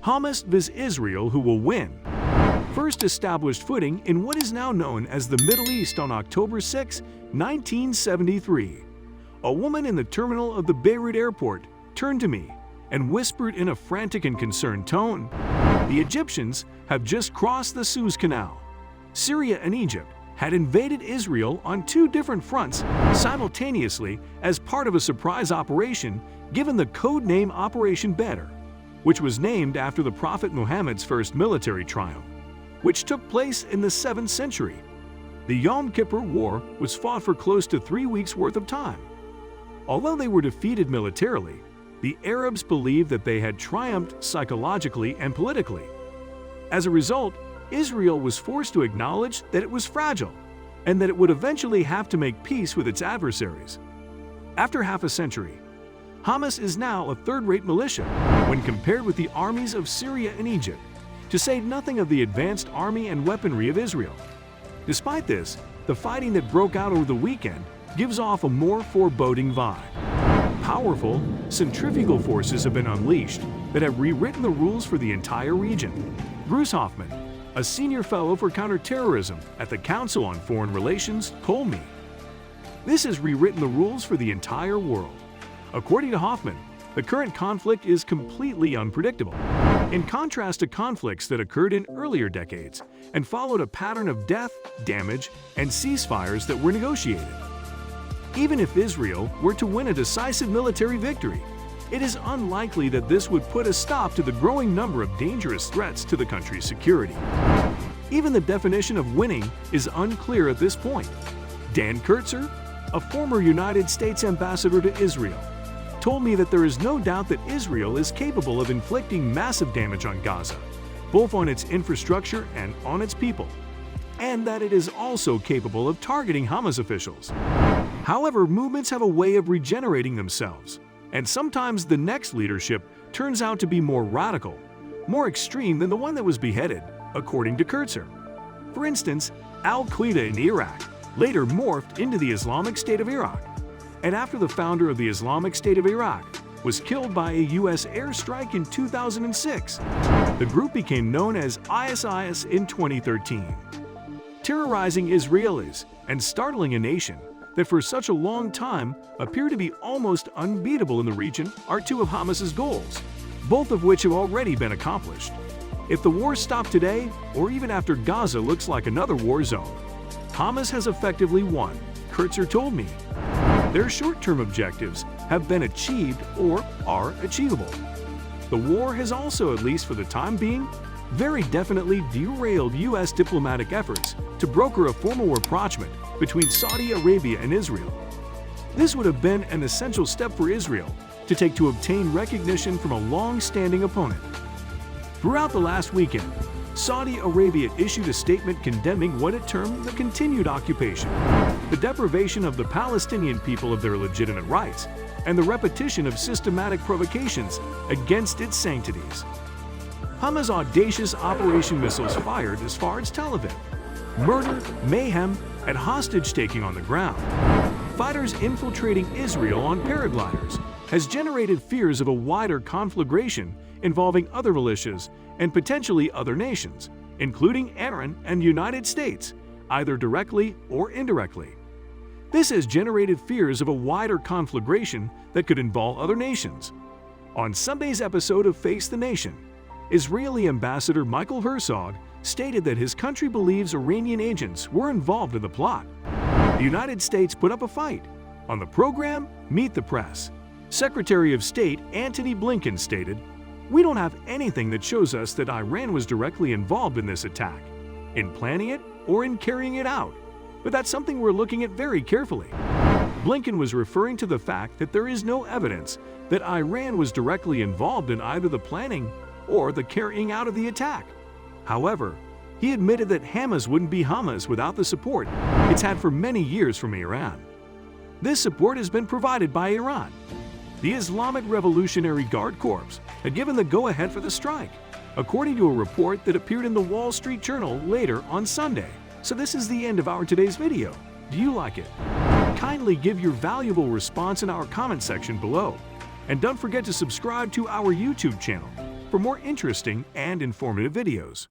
Hamas vs. Israel, who will win? First established footing in what is now known as the Middle East on October 6, 1973. A woman in the terminal of the Beirut airport turned to me and whispered in a frantic and concerned tone, "The Egyptians have just crossed the Suez Canal." Syria and Egypt had invaded Israel on two different fronts simultaneously as part of a surprise operation given the code name Operation Badr, which was named after the Prophet Muhammad's first military triumph, which took place in the 7th century. The Yom Kippur War was fought for close to 3 weeks' worth of time. Although they were defeated militarily, the Arabs believed that they had triumphed psychologically and politically. As a result, Israel was forced to acknowledge that it was fragile and that it would eventually have to make peace with its adversaries. After half a century, Hamas is now a third-rate militia when compared with the armies of Syria and Egypt, to say nothing of the advanced army and weaponry of Israel. Despite this, the fighting that broke out over the weekend gives off a more foreboding vibe. Powerful, centrifugal forces have been unleashed that have rewritten the rules for the entire region. Bruce Hoffman, a senior fellow for counterterrorism at the Council on Foreign Relations, told me, "This has rewritten the rules for the entire world." According to Hoffman, the current conflict is completely unpredictable, in contrast to conflicts that occurred in earlier decades and followed a pattern of death, damage, and ceasefires that were negotiated. Even if Israel were to win a decisive military victory, it is unlikely that this would put a stop to the growing number of dangerous threats to the country's security. Even the definition of winning is unclear at this point. Dan Kurtzer, a former United States ambassador to Israel, told me that there is no doubt that Israel is capable of inflicting massive damage on Gaza, both on its infrastructure and on its people, and that it is also capable of targeting Hamas officials. However, movements have a way of regenerating themselves, and sometimes the next leadership turns out to be more radical, more extreme than the one that was beheaded, according to Kurtzer. For instance, Al-Qaeda in Iraq later morphed into the Islamic State of Iraq, and after the founder of the Islamic State of Iraq was killed by a U.S. airstrike in 2006, the group became known as ISIS in 2013. Terrorizing Israelis and startling a nation that for such a long time appear to be almost unbeatable in the region are two of Hamas's goals, both of which have already been accomplished. If the war stopped today, or even after Gaza looks like another war zone, Hamas has effectively won, Kurtzer told me. Their short-term objectives have been achieved or are achievable. The war has also, at least for the time being, very definitely derailed U.S. diplomatic efforts to broker a formal rapprochement between Saudi Arabia and Israel. This would have been an essential step for Israel to take to obtain recognition from a long-standing opponent. Throughout the last weekend, Saudi Arabia issued a statement condemning what it termed the continued occupation, the deprivation of the Palestinian people of their legitimate rights, and the repetition of systematic provocations against its sanctities. Hamas' audacious operation missiles fired as far as Tel Aviv. Murder, mayhem, and hostage-taking on the ground. Fighters infiltrating Israel on paragliders has generated fears of a wider conflagration involving other militias and potentially other nations, including Iran and the United States, either directly or indirectly. This has generated fears of a wider conflagration that could involve other nations. On Sunday's episode of Face the Nation, Israeli Ambassador Michael Herzog stated that his country believes Iranian agents were involved in the plot. The United States put up a fight. On the program, Meet the Press, Secretary of State Antony Blinken stated, "We don't have anything that shows us that Iran was directly involved in this attack, in planning it or in carrying it out, but that's something we're looking at very carefully." Blinken was referring to the fact that there is no evidence that Iran was directly involved in either the planning or the carrying out of the attack. However, he admitted that Hamas wouldn't be Hamas without the support it's had for many years from Iran. This support has been provided by Iran. The Islamic Revolutionary Guard Corps had given the go-ahead for the strike, according to a report that appeared in the Wall Street Journal later on Sunday. So this is the end of our today's video. Do you like it? Kindly give your valuable response in our comment section below. And don't forget to subscribe to our YouTube channel. for more interesting and informative videos.